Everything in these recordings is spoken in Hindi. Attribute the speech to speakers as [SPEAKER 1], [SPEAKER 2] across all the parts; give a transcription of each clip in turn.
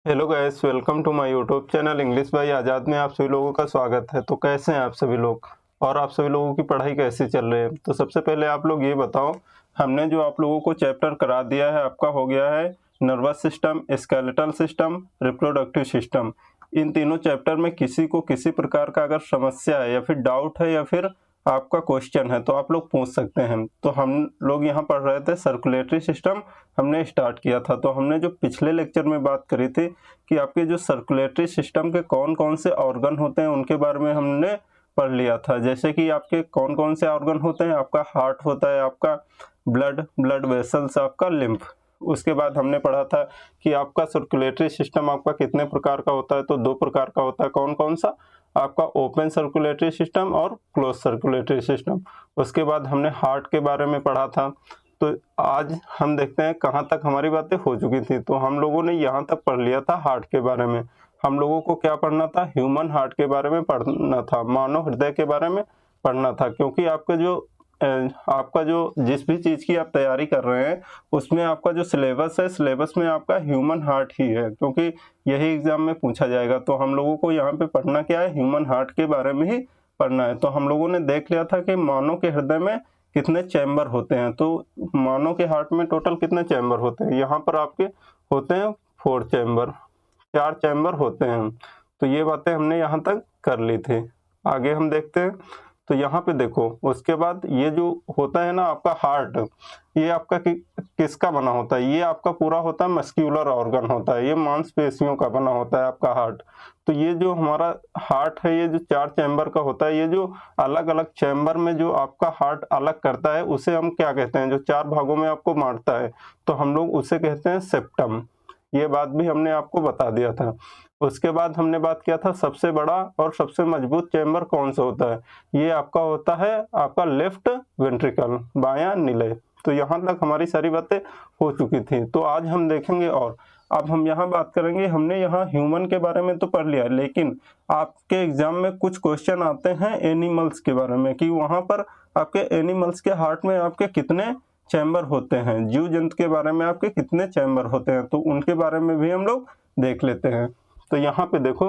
[SPEAKER 1] Hello guys, welcome to my YouTube channel English by Azad में आप सभी लोगों का स्वागत है। तो कैसे हैं आप सभी लोग और आप सभी लोगों की पढ़ाई कैसी चल रही है? तो सबसे पहले आप लोग ये बताओ, हमने जो आप लोगों को चैप्टर करा दिया है आपका हो गया है nervous system, skeletal system, reproductive system. इन तीनों चैप्टर में किसी को किसी प्रकार का अगर समस्या है या फिर डाउट है या फिर आपका क्वेश्चन है तो आप लोग पूछ सकते हैं। तो हम लोग यहाँ पढ़ रहे थे सर्कुलेटरी सिस्टम, हमने स्टार्ट किया था। तो हमने जो पिछले लेक्चर में बात करी थी कि आपके जो सर्कुलेटरी सिस्टम के कौन कौन से ऑर्गन होते हैं उनके बारे में हमने पढ़ लिया था। जैसे कि आपके कौन कौन से ऑर्गन होते हैं, आपका हार्ट होता है, आपका ब्लड वेसल्स, आपका लिम्फ। उसके बाद हमने पढ़ा था कि आपका सर्कुलेटरी सिस्टम आपका कितने प्रकार का होता है, तो दो प्रकार का होता है। कौन कौन सा? आपका ओपन सर्कुलेटरी सिस्टम और क्लोज सर्कुलेटरी सिस्टम। उसके बाद हमने हार्ट के बारे में पढ़ा था। तो आज हम देखते हैं कहाँ तक हमारी बातें हो चुकी थी। तो हम लोगों ने यहाँ तक पढ़ लिया था हार्ट के बारे में। हम लोगों को क्या पढ़ना था? ह्यूमन हार्ट के बारे में पढ़ना था, मानव हृदय के बारे में पढ़ना था। क्योंकि आपका जो जिस भी चीज़ की आप तैयारी कर रहे हैं उसमें आपका जो सिलेबस है, सिलेबस में आपका ह्यूमन हार्ट ही है, क्योंकि यही एग्जाम में पूछा जाएगा। तो हम लोगों को यहाँ पे पढ़ना क्या है? ह्यूमन हार्ट के बारे में ही पढ़ना है। तो हम लोगों ने देख लिया था कि मानव के हृदय में कितने चैम्बर होते हैं। तो मानव के हार्ट में टोटल कितने चैम्बर होते हैं? यहाँ पर आपके होते हैं 4 चैम्बर, 4 चैम्बर होते हैं। तो ये बातें हमने यहाँ तक कर ली थी। आगे हम देखते हैं। तो यहाँ पे देखो, उसके बाद ये जो होता है ना आपका हार्ट, ये आपका किसका बना होता है? ये आपका पूरा होता है मस्क्यूलर ऑर्गन होता है, ये मांसपेशियों का बना होता है आपका हार्ट। तो ये जो हमारा हार्ट है, ये जो 4 चैम्बर का होता है, ये जो अलग अलग चैम्बर में जो आपका हार्ट अलग करता है उसे हम क्या कहते हैं? जो 4 भागों में आपको बांटता है तो हम लोग उसे कहते हैं सेप्टम। ये बात भी हमने आपको बता दिया था। उसके बाद हमने बात किया था सबसे बड़ा और सबसे मजबूत चैम्बर कौन सा होता है? ये आपका होता है आपका लेफ्ट वेंट्रिकल, बायां निलय। तो यहाँ तक हमारी सारी बातें हो चुकी थी। तो आज हम देखेंगे और अब हम यहाँ बात करेंगे। हमने यहाँ ह्यूमन के बारे में तो पढ़ लिया, लेकिन आपके एग्जाम में कुछ क्वेश्चन आते हैं एनिमल्स के बारे में, कि वहाँ पर आपके एनिमल्स के हार्ट में आपके कितने चैम्बर होते हैं, जीव जंतु के बारे में आपके कितने चैम्बर होते हैं, तो उनके बारे में भी हम लोग देख लेते हैं। तो यहाँ पे देखो,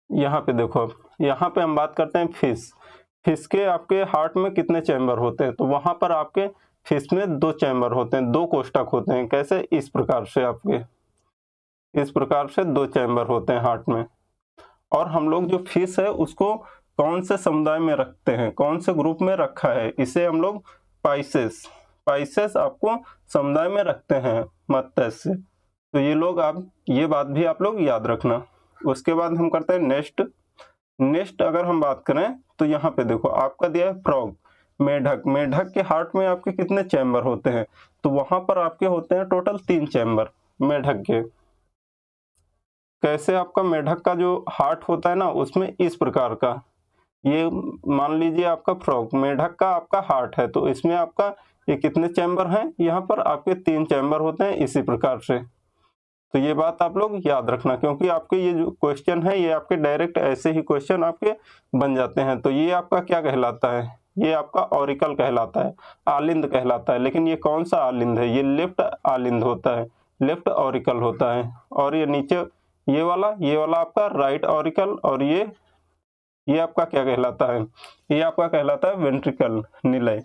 [SPEAKER 1] यहाँ पे हम बात करते हैं फिश। फिश के आपके हार्ट में कितने चैम्बर होते हैं? तो वहां पर आपके फिश में 2 चैम्बर होते हैं, 2 कोष्ठक होते हैं। कैसे? इस प्रकार से आपके इस प्रकार से 2 चैम्बर होते हैं हार्ट में। और हम लोग जो फिश है उसको कौन से समुदाय में रखते हैं, कौन से ग्रुप में रखा है? इसे हम लोग पाइसेस आपको समुदाय में रखते हैं, मत्स्य। तो ये लोग ये बात भी आप लोग याद रखना। उसके बाद हम करते हैं नेक्स्ट अगर हम बात करें तो यहाँ पे देखो आपका दिया है फ्रॉग, मेढक के हार्ट में आपके कितने चैम्बर होते हैं? तो वहां पर आपके होते हैं टोटल 3 चैम्बर मेढक के। कैसे? आपका मेढक का जो हार्ट होता है ना उसमें इस प्रकार का, ये मान लीजिए आपका फ्रॉग, मेढक का आपका हार्ट है, तो इसमें आपका ये कितने चैम्बर हैं? यहाँ पर आपके 3 चैम्बर होते हैं इसी प्रकार से। तो ये बात आप लोग याद रखना, क्योंकि आपके ये जो क्वेश्चन है ये आपके डायरेक्ट ऐसे ही क्वेश्चन आपके बन जाते हैं। तो ये आपका क्या कहलाता है? ये आपका ऑरिकल कहलाता है, आलिंद कहलाता है। लेकिन ये कौन सा आलिंद है? ये लेफ्ट आलिंद होता है, लेफ्ट ऑरिकल होता है। और ये नीचे ये वाला आपका राइट ऑरिकल। और ये आपका क्या कहलाता है? ये आपका कहलाता है वेंट्रिकल, निलय।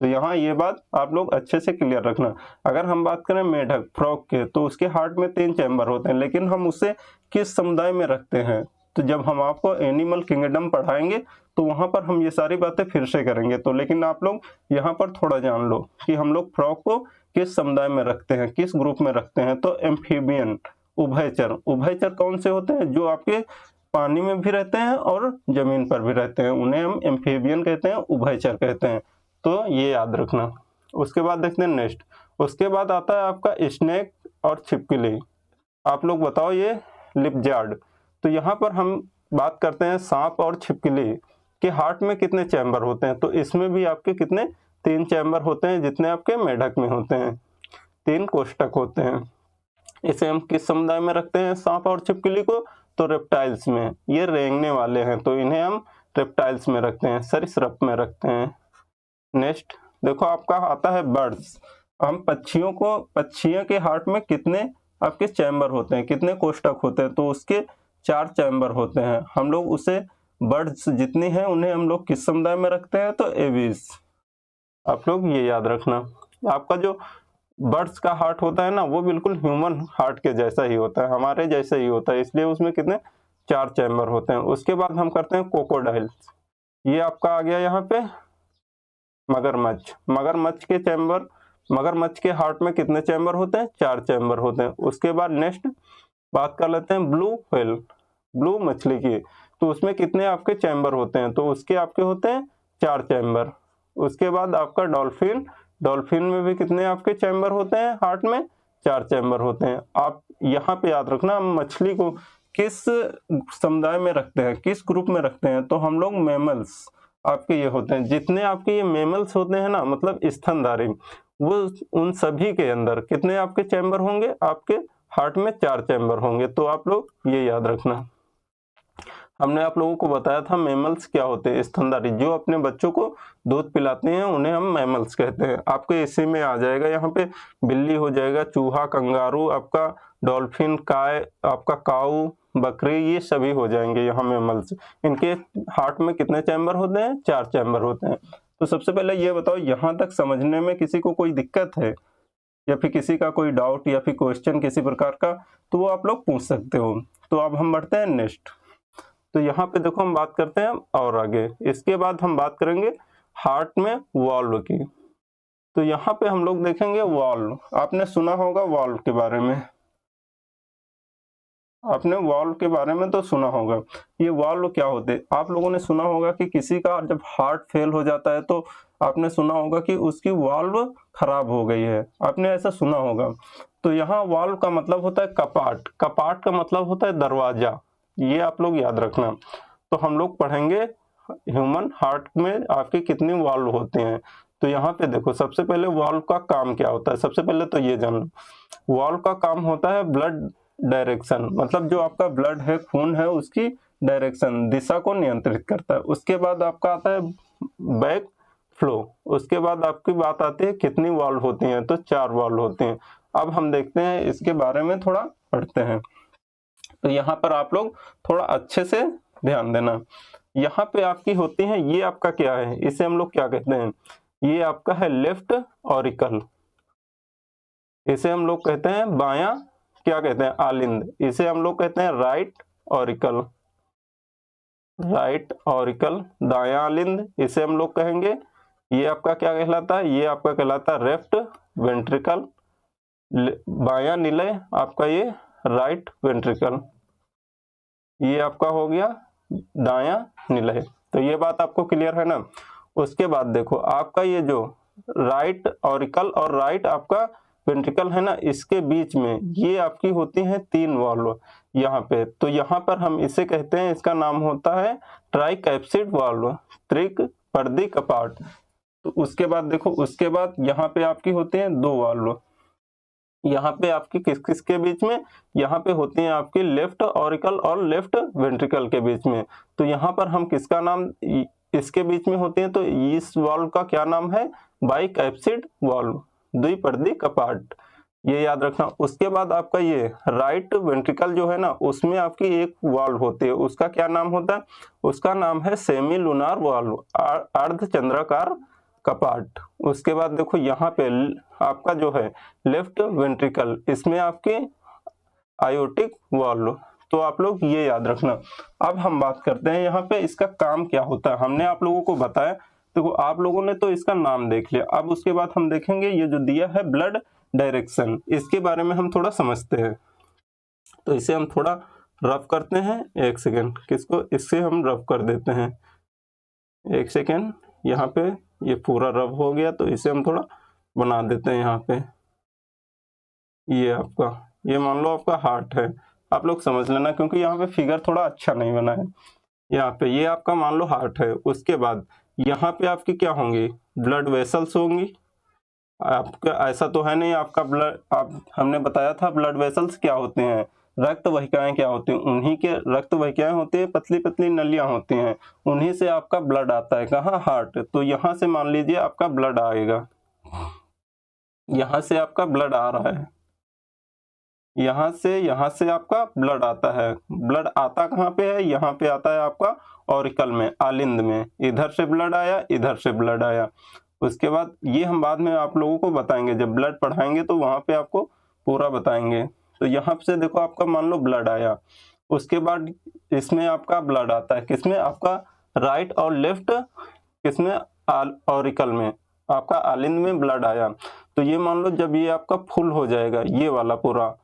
[SPEAKER 1] तो यहाँ ये बात आप लोग अच्छे से क्लियर रखना। अगर हम बात करें मेढक, फ्रॉग के, तो उसके हार्ट में 3 चैम्बर होते हैं, लेकिन हम उसे किस समुदाय में रखते हैं? तो जब हम आपको एनिमल किंगडम पढ़ाएंगे तो वहां पर हम ये सारी बातें फिर से करेंगे। तो लेकिन आप लोग यहाँ पर थोड़ा जान लो कि हम लोग फ्रॉग को किस समुदाय में रखते हैं, किस ग्रुप में रखते हैं। तो एम्फीबियन, उभयचर कौन से होते हैं? जो आपके पानी में भी रहते हैं और जमीन पर भी रहते हैं, उन्हें हम एम्फीबियन कहते हैं, उभयचर कहते हैं। तो ये याद रखना। उसके बाद देखते हैं नेक्स्ट। उसके बाद आता है आपका स्नेक और छिपकली। आप लोग बताओ ये लिपजार्ड। तो यहाँ पर हम बात करते हैं सांप और छिपकली के हार्ट में कितने चैम्बर होते हैं? तो इसमें भी आपके कितने? 3 चैम्बर होते हैं, जितने आपके मेढक में होते हैं, 3 कोष्ठक होते हैं। इसे हम किस समुदाय में रखते हैं सांप और छिपकली को? तो रेप्टाइल्स में। ये रेंगने वाले हैं तो इन्हें हम रेप्टाइल्स में रखते हैं, सरीसृप में रखते हैं। नेक्स्ट देखो आपका आता है बर्ड्स। हम पक्षियों के हार्ट में कितने आपके चैम्बर होते हैं, कितने कोष्ठक होते हैं, तो उसके 4 चैम्बर होते हैं। हम लोग उसे बर्ड्स जितनी हैं उन्हें हम लोग किस समुदाय में रखते हैं, तो एविस। आप लोग ये याद रखना। आपका जो बर्ड्स का हार्ट होता है ना, वो बिल्कुल ह्यूमन हार्ट के जैसा ही होता है, हमारे जैसा ही होता है, इसलिए उसमें कितने 4 चैम्बर होते हैं। उसके बाद हम करते हैं क्रोकोडाइल्स। ये आपका आ गया यहाँ पे मगरमच्छ। मगरमच्छ के चैम्बर, मगरमच्छ के हार्ट में कितने चैम्बर होते हैं, 4 चैम्बर होते हैं। उसके बाद नेक्स्ट बात कर लेते हैं ब्लू व्हेल, ब्लू मछली की, तो उसमें कितने आपके चैम्बर होते हैं, तो उसके आपके होते हैं 4 चैम्बर। उसके बाद आपका डॉल्फिन, डॉल्फिन में भी कितने आपके चैम्बर होते हैं, हार्ट में 4 चैम्बर होते हैं। आप यहाँ पे याद रखना, हम मछली को किस समुदाय में रखते हैं, किस ग्रुप में रखते हैं, तो हम लोग मैमल्स आपके ये होते हैं। जितने आपके ये मैमल्स होते हैं ना, मतलब स्तनधारी, वो उन सभी के अंदर कितने आपके चैम्बर होंगे, आपके हार्ट में 4 चैम्बर होंगे। तो आप लोग ये याद रखना। हमने आप लोगों को बताया था मैमल्स क्या होते हैं, स्तनधारी, जो अपने बच्चों को दूध पिलाते हैं उन्हें हम मैमल्स कहते हैं। आपके इसी में आ जाएगा, यहाँ पे बिल्ली हो जाएगा, चूहा, कंगारू, आपका डॉल्फिन, काय, आपका काऊ, बकरी, ये सभी हो जाएंगे यहाँ मैमल्स। इनके हार्ट में कितने चैम्बर होते हैं, 4 चैम्बर होते हैं। तो सबसे पहले ये बताओ, यहाँ तक समझने में किसी को कोई दिक्कत है या फिर किसी का कोई डाउट या फिर क्वेश्चन किसी प्रकार का, तो वो आप लोग पूछ सकते हो। तो अब हम बढ़ते हैं नेक्स्ट। तो यहाँ पे देखो हम बात करते हैं और आगे, इसके बाद हम बात करेंगे हार्ट में वाल्व की। तो यहाँ पे हम लोग देखेंगे वाल्व। आपने सुना होगा वाल्व के बारे में, आपने वाल्व के बारे में तो सुना होगा। ये वाल्व क्या होते हैं, आप लोगों ने सुना होगा कि किसी का जब हार्ट फेल हो जाता है तो आपने सुना होगा कि उसकी वाल्व खराब हो गई है, आपने ऐसा सुना होगा। तो यहाँ वाल्व का मतलब होता है कपाट, कपाट का मतलब होता है दरवाजा, ये आप लोग याद रखना। तो हम लोग पढ़ेंगे ह्यूमन हार्ट में आपके कितनी वाल्व होते हैं। तो यहाँ पे देखो, सबसे पहले वाल्व का काम क्या होता है, सबसे पहले तो ये जान लो। वाल्व का काम होता है ब्लड डायरेक्शन, मतलब जो आपका ब्लड है, खून है, उसकी डायरेक्शन, दिशा को नियंत्रित करता है। उसके बाद आपका आता है बैक फ्लो। उसके बाद आपकी बात आती है कितनी वाल्व होती हैं, तो 4 वाल्व होते हैं। अब हम देखते हैं इसके बारे में, थोड़ा पढ़ते हैं। तो यहाँ पर आप लोग थोड़ा अच्छे से ध्यान देना। यहाँ पे आपकी होती है, ये आपका क्या है, इसे हम लोग क्या कहते हैं, ये आपका है लेफ्ट ऑरिकल, इसे हम लोग कहते हैं बायां, क्या कहते हैं, आलिंद। इसे हम लोग कहते हैं राइट ऑरिकल, राइट ऑरिकल, दायां आलिंद, इसे हम लोग कहेंगे। ये आपका क्या कहलाता है, ये आपका कहलाता है लेफ्ट वेंट्रिकल। बायां निलय आपका ये राइट वेंट्रिकल, ये आपका हो गया दायां निलय। तो ये बात आपको क्लियर है ना। उसके बाद देखो आपका ये जो राइट ऑरिकल और राइट आपका वेंट्रिकल है ना, इसके बीच में ये आपकी होती हैं 3 वाल्व यहाँ पे। तो यहाँ पर हम इसे कहते हैं, इसका नाम होता है ट्राइकैप्सिड वाल्व, त्रिक पर्दी कपाट। तो उसके बाद देखो, उसके बाद यहाँ पे आपकी होते हैं 2 वाल्व, यहाँ पे आपकी किस किस के बीच में, यहाँ पे होती हैं आपकी लेफ्ट ऑरिकल और लेफ्ट वेंट्रिकल के बीच में। तो यहाँ पर हम किसका नाम इसके बीच में होते हैं, तो इस वाल्व का क्या नाम है, बाइकैप्सिड वाल्व, द्विपर्दी कपाट, ये याद रखना। उसके बाद आपका ये राइट वेंट्रिकल जो है ना, उसमें आपकी एक वाल्व होती है, उसका क्या नाम होता है, उसका नाम है सेमी लूनार वाल्व, अर्धचंद्राकार कपाट। उसके बाद देखो यहाँ पे आपका जो है लेफ्ट वेंट्रिकल, इसमें आपके आयोटिक वाल्व। तो आप लोग ये याद रखना। अब हम बात करते हैं यहाँ पे इसका काम क्या होता है। हमने आप लोगों को बताया, देखो आप लोगों ने तो इसका नाम देख लिया। अब उसके बाद हम देखेंगे ये जो दिया है ब्लड डायरेक्शन, इसके बारे में हम थोड़ा समझते हैं। तो इसे हम थोड़ा रफ करते हैं, 1 सेकेंड, किसको, इससे हम रफ कर देते हैं, 1 सेकेंड। यहाँ पे ये पूरा रफ हो गया, तो इसे हम थोड़ा बना देते हैं। यहाँ पे ये आपका, ये मान लो आपका हार्ट है, आप लोग समझ लेना क्योंकि यहाँ पे फिगर थोड़ा अच्छा नहीं बना है। यहाँ पे ये आपका मान लो हार्ट है। उसके बाद यहाँ पे आपकी क्या होंगी, ब्लड वेसल्स होंगी। आपका ऐसा तो है नहीं आपका ब्लड, आप हमने बताया था ब्लड वेसल्स क्या होते हैं, रक्त वाहिकाएं क्या होती हैं, उन्हीं के रक्त वाहिकाएं होती है, पतली पतली नलियां होती हैं, उन्हीं से आपका ब्लड आता है। कहाँ, हार्ट। तो यहाँ से मान लीजिए आपका ब्लड आएगा, यहाँ से आपका ब्लड आ रहा है, यहाँ से आपका ब्लड आता है। ब्लड आता कहाँ पे है? यहाँ पे आता है आपका ऑरिकल में, आलिंद में। इधर से ब्लड आया, इधर से ब्लड आया। उसके बाद ये हम बाद में आप लोगों को बताएंगे, जब ब्लड पढ़ाएंगे तो वहाँ पे आपको पूरा बताएंगे। तो यहाँ से देखो आपका मान लो ब्लड आया, उसके बाद इसमें आपका ब्लड आता है, किसमें? आपका राइट और लेफ्ट, किसमें? ऑरिकल में, आपका आलिंद में ब्लड आया। तो ये मान लो जब ये आपका फुल हो जाएगा, ये वाला पूरा,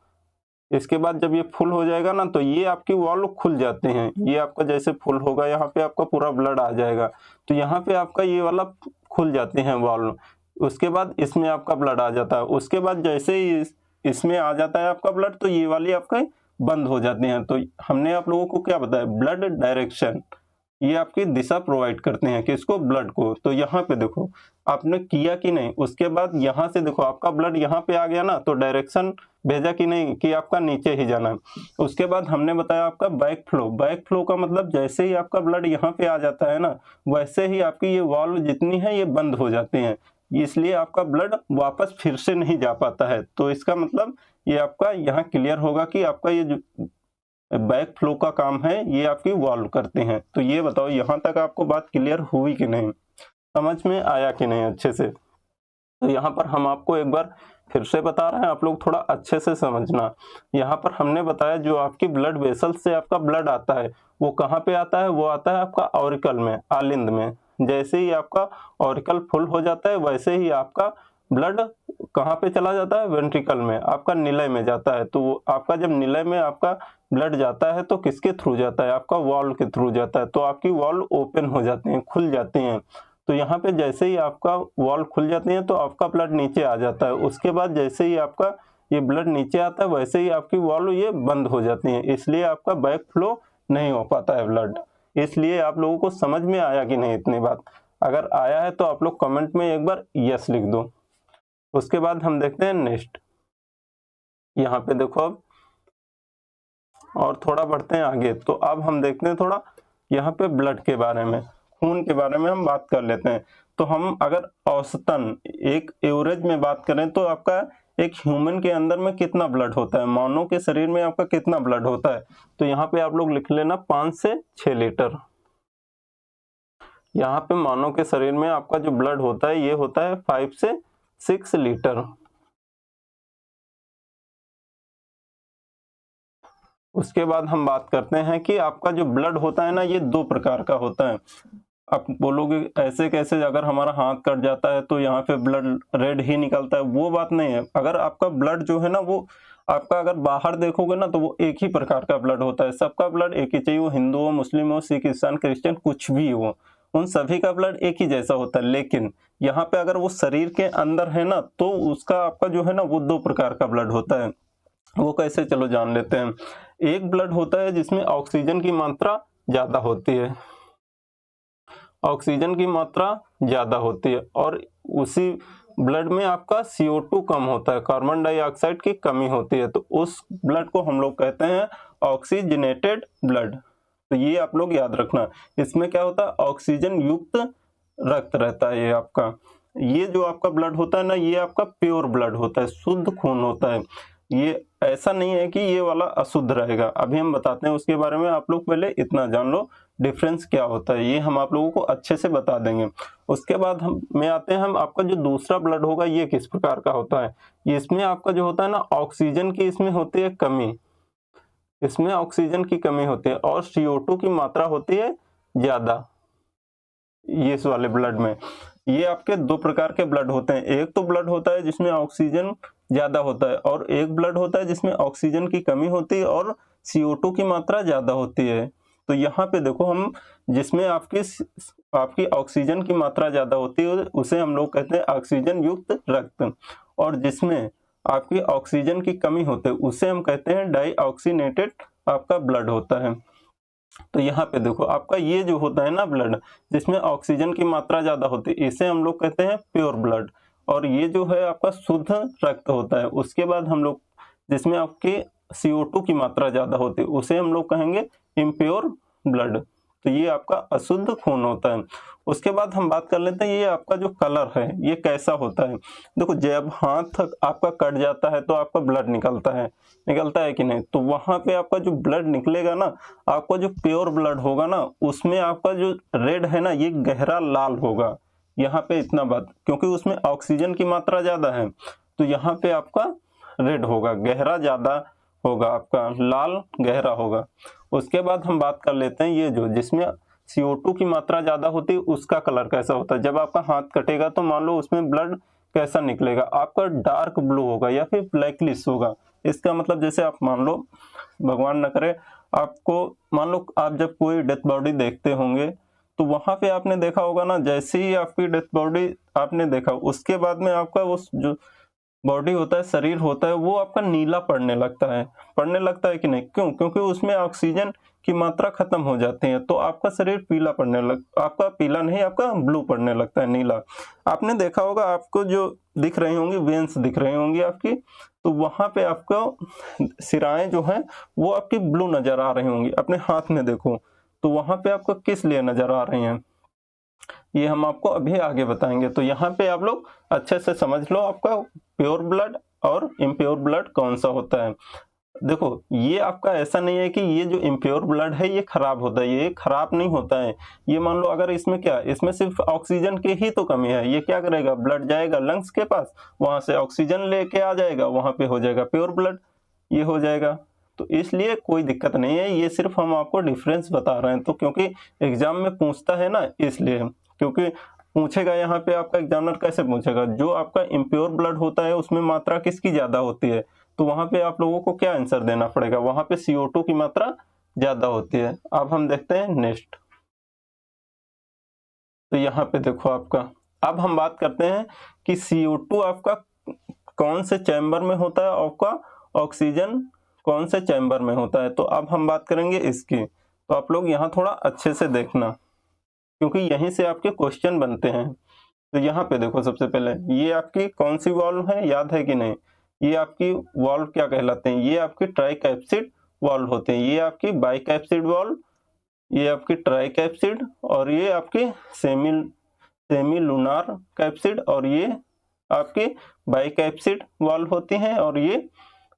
[SPEAKER 1] इसके बाद जब ये फुल हो जाएगा ना, तो ये आपकी वॉल्व खुल जाते हैं। ये आपका जैसे फुल होगा, यहाँ पे आपका पूरा ब्लड आ जाएगा, तो यहाँ पे आपका ये वाला खुल जाते हैं वॉल्व। उसके बाद इसमें आपका ब्लड आ जाता है। उसके बाद जैसे ही इसमें आ जाता है आपका ब्लड, तो ये वाली आपका बंद हो जाते हैं। तो हमने आप लोगों को क्या बताया? ब्लड डायरेक्शन, ये आपकी दिशा प्रोवाइड करते हैं, किसको? ब्लड को। तो यहाँ पे देखो आपने किया कि नहीं। उसके बाद यहाँ से देखो आपका ब्लड यहाँ पे आ गया ना, तो डायरेक्शन भेजा कि नहीं कि आपका नीचे ही जाना है। उसके बाद हमने बताया आपका बैक फ्लो। बैक फ्लो का मतलब जैसे ही आपका ब्लड यहाँ पे आ जाता है ना, वैसे ही आपकी ये वॉल्व जितनी है ये बंद हो जाते हैं, इसलिए आपका ब्लड वापस फिर से नहीं जा पाता है। तो इसका मतलब ये आपका यहाँ क्लियर होगा कि आपका ये जो बैक फ्लो का काम है ये आपकी वॉल्व करते हैं। तो ये बताओ यहाँ तक आपको बात क्लियर हुई कि नहीं, समझ में आया कि नहीं अच्छे से? तो यहाँ पर हम आपको एक बार फिर से बता रहे हैं, आप लोग थोड़ा अच्छे से समझना। यहाँ पर हमने बताया जो आपकी ब्लड वेसल से आपका ब्लड आता है वो कहाँ पे आता है? वो आता है आपका ऑरिकल में, आलिंद में। जैसे ही आपका ऑरिकल फुल हो जाता है वैसे ही आपका ब्लड कहाँ पे चला जाता है? वेंट्रिकल में, आपका निलय में जाता है। तो आपका जब निलय में आपका ब्लड जाता है तो किसके थ्रू जाता है? आपका वॉल्व के थ्रू जाता है। तो आपकी वॉल्व ओपन हो जाते हैं, खुल जाते हैं। तो यहाँ पे जैसे ही आपका वॉल्व खुल जाते हैं तो आपका ब्लड नीचे आ जाता है। उसके बाद जैसे ही आपका ये ब्लड नीचे आता है वैसे ही आपकी वॉल्व ये बंद हो जाती है, इसलिए आपका बैक फ्लो नहीं हो पाता है ब्लड। इसलिए आप लोगों को समझ में आया कि नहीं इतनी बात? अगर आया है तो आप लोग कमेंट में एक बार यस लिख दो। उसके बाद हम देखते हैं नेक्स्ट। यहाँ पे देखो अब और थोड़ा बढ़ते हैं आगे। तो अब हम देखते हैं थोड़ा यहाँ पे ब्लड के बारे में, खून के बारे में हम बात कर लेते हैं। तो हम अगर औसतन एक एवरेज में बात करें तो आपका एक ह्यूमन के अंदर में कितना ब्लड होता है, मानव के शरीर में आपका कितना ब्लड होता है? तो यहाँ पे आप लोग लिख लेना 5 से 6 लीटर। यहाँ पे मानव के शरीर में आपका जो ब्लड होता है ये होता है 5 से 6 लीटर। उसके बाद हम बात करते हैं कि आपका जो ब्लड होता है ना ये 2 प्रकार का होता है। आप बोलोगे ऐसे कैसे, अगर हमारा हाथ कट जाता है तो यहाँ पे ब्लड रेड ही निकलता है, वो बात नहीं है। अगर आपका ब्लड जो है ना वो आपका अगर बाहर देखोगे ना तो वो एक ही प्रकार का ब्लड होता है। सबका ब्लड एक ही चाहिए, वो हिंदू हो, मुस्लिम हो, सिख, ईसाई, क्रिश्चियन, कुछ भी हो, उन सभी का ब्लड एक ही जैसा होता है। लेकिन यहाँ पे अगर वो शरीर के अंदर है ना तो उसका आपका जो है ना वो 2 प्रकार का ब्लड होता है। वो कैसे, चलो जान लेते हैं। एक ब्लड होता है जिसमें ऑक्सीजन की मात्रा ज्यादा होती है, ऑक्सीजन की मात्रा ज्यादा होती है, और उसी ब्लड में आपका CO2 कम होता है, कार्बन डाइऑक्साइड की कमी होती है। तो उस ब्लड को हम लोग कहते हैं ऑक्सीजनेटेड ब्लड। तो ये आप लोग याद रखना। इसमें क्या होता है? ऑक्सीजन युक्त रक्त रहता है ये आपका। ये जो आपका ब्लड होता है ना ये आपका प्योर ब्लड होता है, शुद्ध खून होता है। ये ऐसा नहीं है कि ये वाला अशुद्ध रहेगा, अभी हम बताते हैं उसके बारे में। आप लोग पहले इतना जान लो डिफरेंस क्या होता है, ये हम आप लोगों को अच्छे से बता देंगे। उसके बाद हम में आते हैं, हम आपका जो दूसरा ब्लड होगा ये किस प्रकार का होता है। इसमें आपका जो होता है ना ऑक्सीजन की इसमें होती है कमी, इसमें ऑक्सीजन की कमी होती है और CO2 की मात्रा होती है ज्यादा। ये इस वाले ब्लड में ये आपके 2 प्रकार के ब्लड होते हैं। एक तो ब्लड होता है जिसमें ऑक्सीजन ज्यादा होता है, और एक ब्लड होता है जिसमें ऑक्सीजन की कमी होती है और CO2 की मात्रा ज्यादा होती है। तो यहाँ पे देखो हम जिसमें आपकी ऑक्सीजन की मात्रा ज्यादा होती है उसे हम लोग कहते हैं ऑक्सीजन युक्त रक्त, और जिसमें आपकी ऑक्सीजन की कमी होती है उसे हम कहते हैं डाईऑक्सीनेटेड आपका ब्लड होता है। तो यहाँ पे देखो आपका ये जो होता है ना ब्लड जिसमें ऑक्सीजन की मात्रा ज्यादा होती है इसे हम लोग कहते हैं प्योर ब्लड, और ये जो है आपका शुद्ध रक्त होता है। उसके बाद हम लोग जिसमें आपके CO2 की मात्रा ज्यादा होती है उसे हम लोग कहेंगे इम्प्योर ब्लड। तो ये आपका अशुद्ध खून होता है। उसके बाद हम बात कर लेते हैं ये आपका जो कलर है ये कैसा होता है। देखो जब हाथ आपका कट जाता है तो आपका ब्लड निकलता है कि नहीं, तो वहां पे आपका जो ब्लड निकलेगा ना, आपका जो प्योर ब्लड होगा ना उसमें आपका जो रेड है ना ये गहरा लाल होगा। यहाँ पे इतना बात, क्योंकि उसमें ऑक्सीजन की मात्रा ज्यादा है तो यहाँ पे आपका रेड होगा, गहरा ज्यादा होगा, आपका लाल गहरा होगा। उसके बाद हम बात कर लेते हैं ये जो जिसमें CO2 की मात्रा ज्यादा होती है उसका कलर कैसा होता है। जब आपका हाथ कटेगा तो मान लो उसमें ब्लड कैसा निकलेगा, आपका डार्क ब्लू होगा या फिर ब्लैकलिश होगा। इसका मतलब जैसे आप मान लो, भगवान न करे, आपको मान लो आप जब कोई डेथ बॉडी देखते होंगे तो वहां पे आपने देखा होगा ना, जैसे ही आपकी डेथ बॉडी आपने देखा उसके बाद में आपका उस जो बॉडी होता है, शरीर होता है, वो आपका नीला पड़ने लगता है कि नहीं, क्यों? क्योंकि उसमें ऑक्सीजन की मात्रा खत्म हो जाती है तो आपका शरीर पीला आपका पीला नहीं, आपका ब्लू पड़ने लगता है, नीला। आपने देखा होगा आपको जो दिख रही होंगी, वेन्स दिख रही होंगी आपकी, तो वहां पे आपको सिराएं जो हैं वो आपकी ब्लू नजर आ रही होंगी। अपने हाथ में देखो तो वहां पे आपको किस लिए नजर आ रही हैं, ये हम आपको अभी आगे बताएंगे। तो यहाँ पे आप लोग अच्छे से समझ लो आपका प्योर ब्लड और इम्प्योर ब्लड कौन सा होता है। देखो ये आपका ऐसा नहीं है कि ये जो इम्प्योर ब्लड है ये खराब होता है, ये खराब नहीं होता है। ये मान लो अगर इसमें क्या, इसमें सिर्फ ऑक्सीजन की ही तो कमी है, ये क्या करेगा, ब्लड जाएगा लंग्स के पास, वहां से ऑक्सीजन लेके आ जाएगा, वहां पे हो जाएगा प्योर ब्लड, ये हो जाएगा। तो इसलिए कोई दिक्कत नहीं है, ये सिर्फ हम आपको डिफरेंस बता रहे हैं। तो क्योंकि एग्जाम में पूछता है ना इसलिए, क्योंकि पूछेगा यहाँ पे आपका एग्जामिनर कैसे पूछेगा, जो आपका इम्प्योर ब्लड होता है उसमें मात्रा किसकी ज्यादा होती है, तो वहां पे आप लोगों को क्या आंसर देना पड़ेगा, वहां पे CO2 की मात्रा ज्यादा होती है। अब हम देखते हैं नेक्स्ट। तो यहाँ पे देखो आपका, अब हम बात करते हैं कि CO2 आपका कौन से चैम्बर में होता है, आपका ऑक्सीजन कौन से चैम्बर में होता है। तो अब हम बात करेंगे इसकी, तो आप लोग यहाँ थोड़ा अच्छे से देखना क्योंकि यहीं से आपके क्वेश्चन बनते हैं। तो यहाँ पे देखो सबसे पहले ये आपकी कौन सी वॉल्व है, याद है कि नहीं, ये आपकी वॉल्व क्या कहलाते हैं, ये आपकी ट्राइकैप्सिड वॉल्व होते हैं। ये आपकी बाइकैप्सिड वॉल्व, ये आपकी ट्राइकैप्सिड, और ये आपकी सेमी लूनार कैप्सिड, और ये आपकी बाइकैप्सिड वॉल्व होती हैं। और ये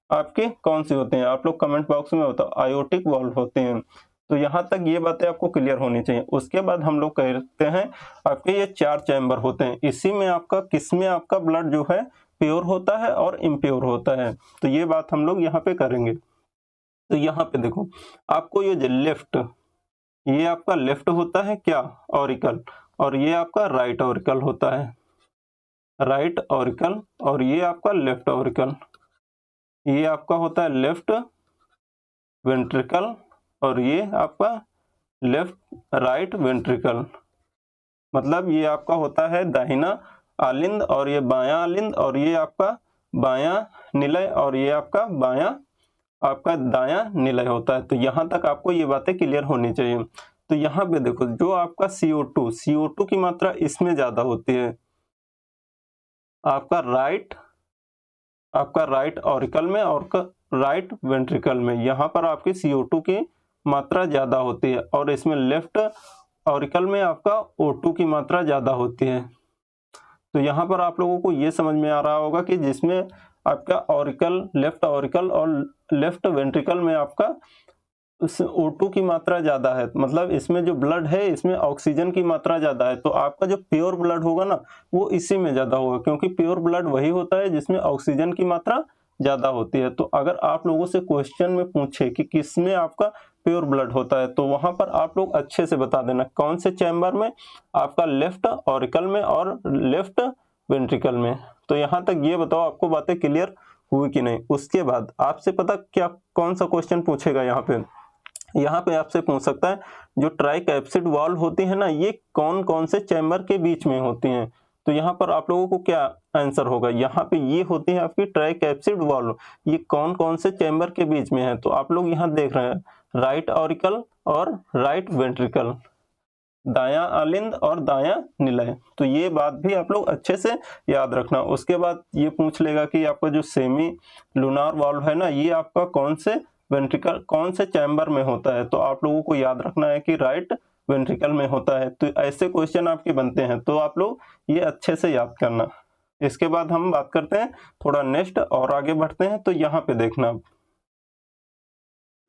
[SPEAKER 1] आपके कौन सी होते हैं, आप लोग कमेंट बॉक्स में बताओ, आयोटिक वॉल्व होते हैं। तो यहाँ तक ये बातें आपको क्लियर होनी चाहिए। उसके बाद हम लोग कहते हैं आपके ये 4 चैम्बर होते हैं, इसी में आपका किसमें आपका ब्लड जो है प्योर होता है और इम्प्योर होता है। तो ये बात हम लोग यहाँ पे करेंगे। तो यहाँ पे देखो आपको ये जो लेफ्ट, ये आपका लेफ्ट होता है क्या, ऑरिकल, और ये आपका राइट ऑरिकल होता है, राइट ऑरिकल, और ये आपका लेफ्ट ऑरिकल, ये आपका होता है लेफ्ट वेंट्रिकल, और ये आपका लेफ्ट राइट वेंट्रिकल। मतलब ये आपका होता है दाहिना आलिंद, और ये बायां आलिंद, और ये आपका बायां निलय, और ये आपका बायां आपका दायां निलय होता है। तो यहां तक आपको ये बातें क्लियर होनी चाहिए। तो यहाँ पे देखो जो आपका CO2 की मात्रा इसमें ज्यादा होती है, आपका राइट ऑरिकल में और राइट वेंट्रिकल में, यहाँ पर आपकी CO2 की मात्रा ज्यादा होती है, और इसमें लेफ्ट ऑरिकल में आपका O2 की मात्रा ज्यादा होती है। तो यहाँ पर आप लोगों को ये समझ में आ रहा होगा कि जिसमें आपका ऑरिकल, लेफ्ट ऑरिकल और लेफ्ट वेंट्रिकल में आपका O2 की मात्रा ज्यादा है, मतलब इसमें जो ब्लड है इसमें ऑक्सीजन की मात्रा ज्यादा है। तो आपका जो प्योर ब्लड होगा ना वो इसी में ज्यादा होगा, क्योंकि प्योर ब्लड वही होता है जिसमें ऑक्सीजन की मात्रा ज्यादा होती है। तो अगर आप लोगों से क्वेश्चन में पूछे कि किसमें आपका प्योर ब्लड होता है, तो वहां पर आप लोग अच्छे से बता देना कौन से चैम्बर में, आपका लेफ्ट ऑरिकल में और लेफ्ट वेंट्रिकल में। तो यहाँ तक ये बताओ आपको बातें क्लियर हुई कि नहीं। उसके बाद आपसे पता क्या कौन सा क्वेश्चन पूछेगा, यहाँ पे आपसे पूछ सकता है जो ट्राइकैप्सिड वॉल्व होती है ना ये कौन कौन से चैम्बर के बीच में होती हैं। तो यहाँ पर आप लोगों को क्या आंसर होगा, यहाँ पे ये होती है आपकी ट्राइकैप्सिड वॉल्व, ये कौन कौन से चैम्बर के बीच में है। तो आप लोग यहाँ देख रहे हैं राइट ऑरिकल और राइट वेंट्रिकल, दायां आलिंद और दायां निलय। तो ये बात भी आप लोग अच्छे से याद रखना। उसके बाद ये पूछ लेगा कि आपका जो सेमी लूनार वॉल्व है ना ये आपका कौन से वेंट्रिकल कौन से चैम्बर में होता है, तो आप लोगों को याद रखना है कि राइट वेंट्रिकल में होता है। तो ऐसे क्वेश्चन आपके बनते हैं, तो आप लोग ये अच्छे से याद करना। इसके बाद हम बात करते हैं थोड़ा नेक्स्ट और आगे बढ़ते हैं। तो यहाँ पे देखना,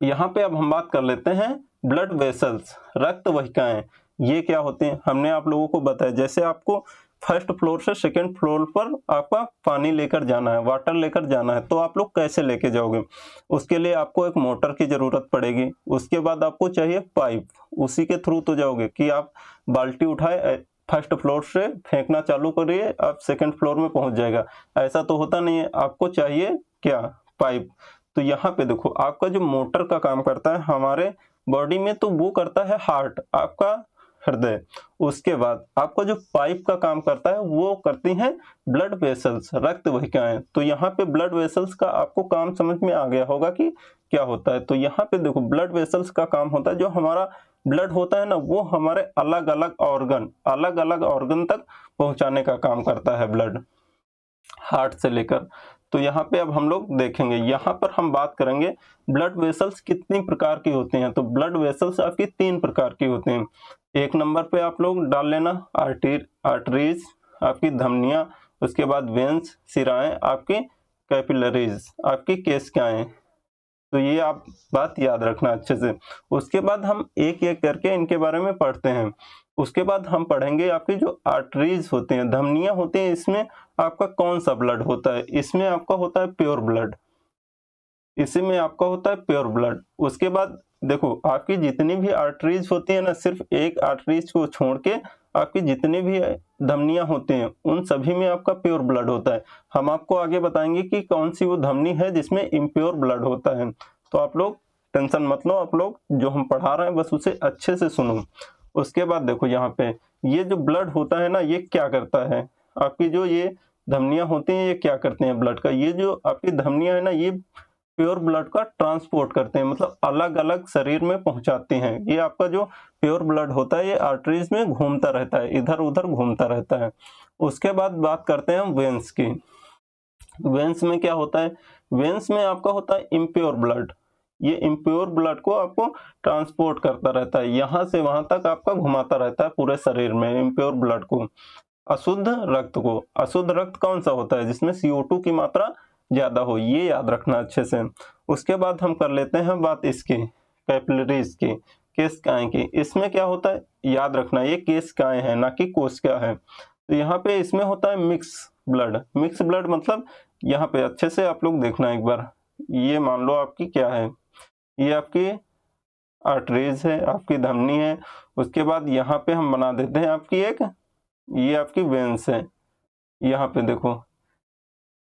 [SPEAKER 1] यहाँ पे अब हम बात कर लेते हैं ब्लड वेसल्स, रक्त वाहिकाएं, ये क्या होते हैं। हमने आप लोगों को बताया, जैसे आपको फर्स्ट फ्लोर से सेकंड फ्लोर पर आपका पानी लेकर जाना है, वाटर लेकर जाना है, तो आप लोग कैसे लेके जाओगे। उसके लिए आपको एक मोटर की जरूरत पड़ेगी। उसके बाद आपको चाहिए पाइप, उसी के थ्रू तो जाओगे कि आप बाल्टी उठाए फर्स्ट फ्लोर से फेंकना चालू करिए, आप सेकंड फ्लोर में पहुंच जाएगा, ऐसा तो होता नहीं है। आपको चाहिए क्या, पाइप। तो यहाँ पे देखो, आपका जो मोटर का काम करता है हमारे बॉडी में, तो वो करता है हार्ट, आपका हृदय। उसके बाद आपका जो पाइप का काम करता है वो करती हैं ब्लड वेसल्स, रक्त वाहिकाएं। तो यहाँ पे ब्लड वेसल्स का आपको काम समझ में आ गया होगा कि क्या होता है। तो यहाँ पे देखो, ब्लड वेसल्स का काम होता है, जो हमारा ब्लड होता है ना, वो हमारे अलग अलग ऑर्गन तक पहुंचाने का काम करता है ब्लड, हार्ट से लेकर। तो यहाँ पे अब हम लोग देखेंगे, यहाँ पर हम बात करेंगे ब्लड वेसल्स कितनी प्रकार की होती हैं। तो ब्लड वेसल्स आपकी 3 प्रकार की होती हैं। एक नंबर पे आप लोग डाल लेना आर्टरीज, आपकी धमनियां, उसके बाद वेन्स, सिराएं, आपकी कैपिलरीज, आपकी केशिकाएं। तो ये आप बात याद रखना अच्छे से। उसके बाद हम एक एक करके इनके बारे में पढ़ते हैं। उसके बाद हम पढ़ेंगे आपकी जो आर्टरीज होती हैं, धमनियां होती हैं, इसमें आपका कौन सा ब्लड होता है। इसमें आपका होता है प्योर ब्लड, इसी में आपका होता है प्योर ब्लड। उसके बाद देखो, आपकी जितनी भी आर्टरीज होती है ना, सिर्फ एक आर्टरीज को छोड़ के आपकी जितनी भी धमनियां होती हैं उन सभी में आपका प्योर ब्लड होता है। हम आपको आगे बताएंगे कि कौन सी वो धमनी है जिसमें इम्प्योर ब्लड होता है। तो आप लोग टेंशन मत लो, आप लोग जो हम पढ़ा रहे हैं बस उसे अच्छे से सुनो। उसके बाद देखो, यहाँ पे ये जो ब्लड होता है ना, ये क्या करता है, आपकी जो ये धमनियां होती हैं ये क्या करते हैं ब्लड का, ये जो आपकी धमनियां है ना, ये प्योर ब्लड का ट्रांसपोर्ट करते हैं, मतलब अलग अलग शरीर में पहुंचाते हैं। ये आपका जो प्योर ब्लड होता है ये आर्टरीज में घूमता रहता है, इधर उधर घूमता रहता है। उसके बाद बात करते हैं हम वेन्स की। वेन्स में क्या होता है, वेन्स में आपका होता है इम्प्योर ब्लड। ये इम्प्योर ब्लड को आपको ट्रांसपोर्ट करता रहता है, यहाँ से वहां तक आपका घुमाता रहता है पूरे शरीर में इम्प्योर ब्लड को। अशुद्ध रक्त को, अशुद्ध रक्त कौन सा होता है, जिसमें CO2 की मात्रा ज्यादा हो, ये याद रखना अच्छे से। उसके बाद हम कर लेते हैं बात इसकी, कैपिलरीज की, केशिकाएं की। इसमें क्या होता है, याद रखना, ये केशिकाएं हैं ना कि कोशिका है। तो यहाँ पे इसमें होता है मिक्स ब्लड। मिक्स ब्लड मतलब, यहाँ पे अच्छे से आप लोग देखना एक बार, ये मान लो आपकी क्या है, ये आपकी आर्टरीज है, आपकी धमनी है। उसके बाद यहाँ पे हम बना देते हैं आपकी एक, ये आपकी वेन्स है। यहाँ पे देखो,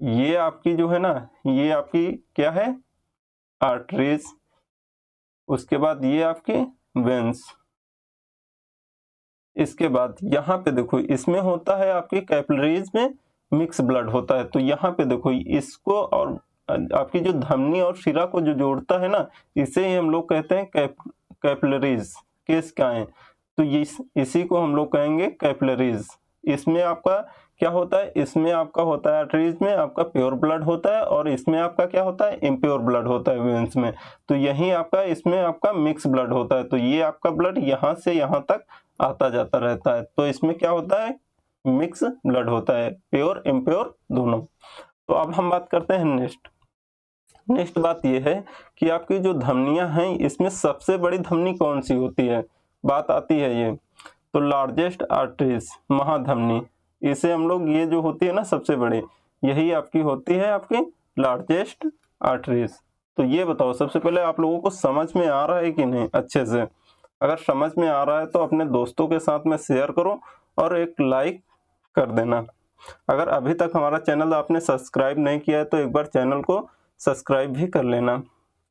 [SPEAKER 1] ये आपकी जो है ना, ये आपकी क्या है, आर्टरीज। उसके बाद ये आपकी वेन्स। इसके बाद यहाँ पे देखो, इसमें होता है आपकी कैपिलरीज में मिक्स ब्लड होता है। तो यहाँ पे देखो, इसको और आपकी जो धमनी और शिरा को जो जोड़ता है ना, इसे ही हम लोग कहते हैं कैपिलरीज, केशिकाएं। तो इसी को हम लोग कहेंगे कैपिलरीज। इसमें आपका क्या होता है, इसमें आपका होता है आर्टरीज में आपका प्योर ब्लड होता है, और इसमें आपका क्या होता है, इम्प्योर ब्लड होता है वेन्स में। तो यही आपका, इसमें आपका मिक्स ब्लड होता है। तो ये आपका ब्लड यहाँ से यहाँ तक आता जाता रहता है। तो इसमें क्या होता है, मिक्स ब्लड होता है, प्योर इम्प्योर दोनों। तो अब हम बात करते हैं नेक्स्ट बात ये है कि आपकी जो धमनियां हैं, इसमें सबसे बड़ी धमनी कौन सी होती है, बात आती है ये। तो लार्जेस्ट आर्टरीज, महाधमनी, इसे हम लोग, ये जो होती है ना सबसे बड़ी, यही आपकी होती है आपकी लार्जेस्ट आर्टरीज। तो ये बताओ, सबसे पहले आप लोगों को समझ में आ रहा है कि नहीं अच्छे से। अगर समझ में आ रहा है तो अपने दोस्तों के साथ में शेयर करो और एक लाइक कर देना। अगर अभी तक हमारा चैनल आपने सब्सक्राइब नहीं किया है तो एक बार चैनल को सब्सक्राइब भी कर लेना।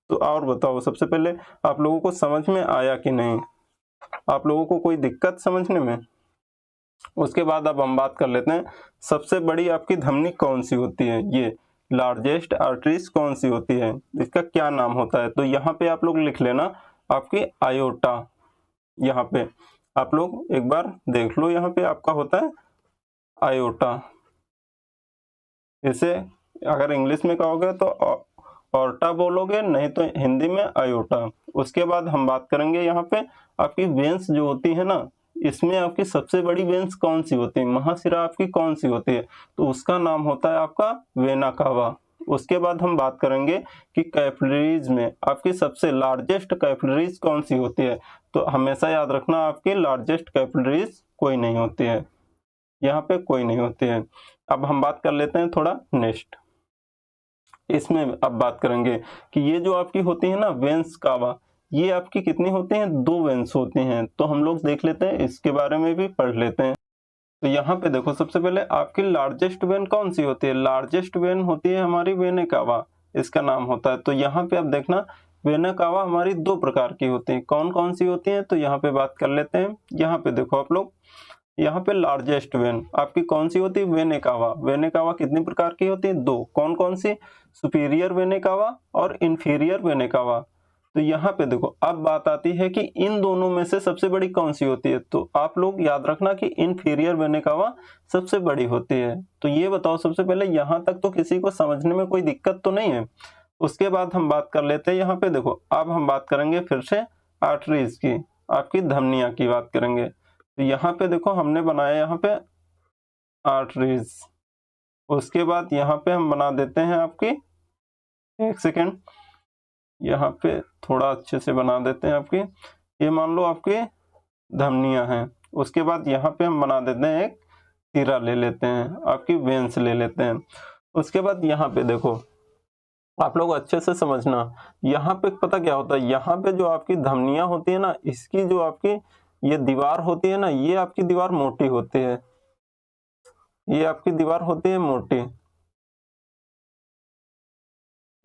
[SPEAKER 1] तो और बताओ, सबसे पहले आप लोगों को समझ में आया कि नहीं, आप लोगों को कोई दिक्कत समझने में। उसके बाद अब हम बात कर लेते हैं, सबसे बड़ी आपकी धमनी कौन सी होती है, ये लार्जेस्ट आर्टरीज कौन सी होती है, इसका क्या नाम होता है। तो यहाँ पे आप लोग लिख लेना आपकी आयोटा। यहाँ पे आप लोग एक बार देख लो, यहाँ पे आपका होता है आयोटा। इसे अगर इंग्लिश में कहोगे तो ऑर्टा बोलोगे, नहीं तो हिंदी में आयोटा। उसके बाद हम बात करेंगे यहाँ पे आपकी वेन्स जो होती है ना, इसमें आपकी सबसे बड़ी वेन्स कौन सी होती है, महाशिरा आपकी कौन सी होती है, तो उसका नाम होता है आपका वेना कावा। उसके बाद हम बात करेंगे कि कैपिलरीज में आपकी सबसे लार्जेस्ट कैपिलरीज कौन सी होती है, तो हमेशा याद रखना आपकी लार्जेस्ट कैपिलरीज कोई नहीं होती है, यहाँ पे कोई नहीं होती है। अब हम बात कर लेते हैं थोड़ा नेक्स्ट, इसमें अब बात करेंगे कि ये जो आपकी होती है ना वेन्स कावा, ये आपकी कितनी होती हैं, 2 वेन्स होती हैं। तो हम लोग देख लेते हैं, इसके बारे में भी पढ़ लेते हैं। तो यहाँ पे देखो, सबसे पहले आपकी लार्जेस्ट वेन कौन सी होती है, लार्जेस्ट वेन होती है हमारी वेना कावा, इसका नाम होता है। तो यहाँ पे आप देखना वेना कावा हमारी 2 प्रकार की होती है, कौन कौन सी होती हैं, तो यहाँ पे बात कर लेते हैं। यहाँ पे देखो आप लोग, यहाँ पे लार्जेस्ट वेन आपकी कौन सी होती है, वेना कावा। वेना कावा कितनी प्रकार की होती है, 2, कौन कौन सी, सुपीरियर वेना कावा और इंफीरियर वेना कावा। तो यहाँ पे देखो, अब बात आती है कि इन दोनों में से सबसे बड़ी कौन सी होती है, तो आप लोग याद रखना कि इंफीरियर वेना कावा सबसे बड़ी होती है। तो ये बताओ सबसे पहले, यहाँ तक तो किसी को समझने में कोई दिक्कत तो नहीं है। उसके बाद हम बात कर लेते हैं, यहाँ पे देखो अब हम बात करेंगे फिर से आर्टरीज की, आपकी धमनियां की बात करेंगे। तो यहाँ पे देखो हमने बनाया यहाँ पे आर्टरीज, उसके बाद यहाँ पे हम बना देते हैं आपकी, एक सेकेंड, यहाँ पे थोड़ा अच्छे से बना देते हैं आपकी, ये मान लो आपकी धमनियां हैं। उसके बाद यहाँ पे हम बना देते हैं, एक सिरा ले लेते हैं, आपकी वेन्स ले लेते हैं। उसके बाद यहाँ पे देखो, आप लोग अच्छे से समझना, यहाँ पे पता क्या होता है, यहाँ पे जो आपकी धमनियां होती है ना, इसकी जो आपकी ये दीवार होती है ना, ये आपकी दीवार मोटी होती है, ये आपकी दीवार होती है मोटी।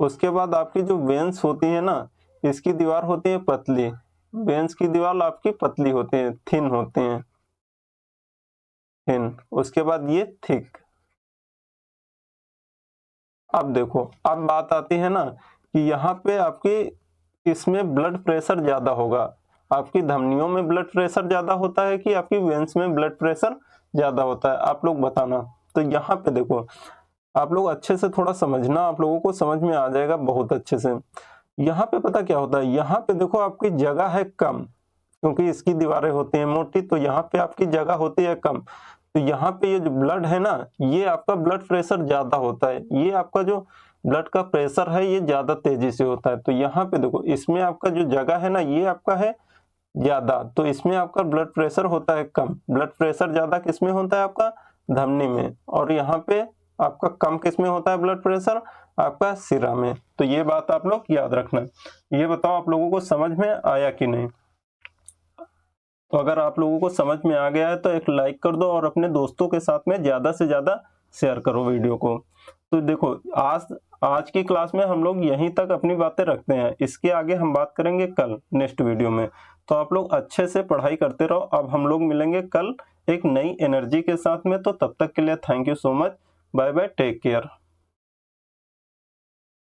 [SPEAKER 1] उसके बाद आपकी जो वेन्स होती है ना, इसकी दीवार होती है पतली, वेन्स की दीवार आपकी पतली होती है, थिन होती है, थिन। उसके बाद ये थिक। अब देखो, अब बात आती है ना कि यहाँ पे आपकी इसमें ब्लड प्रेशर ज्यादा होगा, आपकी धमनियों में ब्लड प्रेशर ज्यादा होता है कि आपकी वेन्स में ब्लड प्रेशर ज्यादा होता है, आप लोग बताना। तो यहाँ पे देखो, आप लोग अच्छे से थोड़ा समझना, आप लोगों को समझ में आ जाएगा बहुत अच्छे से। यहाँ पे पता क्या होता है, यहाँ पे देखो आपकी जगह है कम, क्योंकि इसकी दीवारें होती हैं मोटी, तो यहाँ पे आपकी जगह होती है कम। तो यहाँ पे ये जो ब्लड है ना, ये आपका ब्लड प्रेशर ज्यादा होता है, ये आपका जो ब्लड का प्रेशर है ये ज्यादा तेजी से होता है। तो यहाँ पे देखो, इसमें आपका जो जगह है ना, ये आपका है ज्यादा, तो इसमें आपका ब्लड प्रेशर होता है कम। ब्लड प्रेशर ज्यादा किसमें होता है, आपका धमनी में, और यहाँ पे आपका कम किसमें होता है ब्लड प्रेशर, आपका सिरा में। तो ये बात आप लोग याद रखना। ये बताओ आप लोगों को समझ में आया कि नहीं। तो अगर आप लोगों को समझ में आ गया है तो एक लाइक कर दो और अपने दोस्तों के साथ में ज़्यादा से ज़्यादा शेयर करो वीडियो को। तो देखो, आज की क्लास में हम लोग यहीं तक अपनी बातें रखते हैं, इसके आगे हम बात करेंगे कल नेक्स्ट वीडियो में। तो आप लोग अच्छे से पढ़ाई करते रहो। अब हम लोग मिलेंगे कल एक नई एनर्जी के साथ में। तो तब तक के लिए thank you so much, bye bye, take care.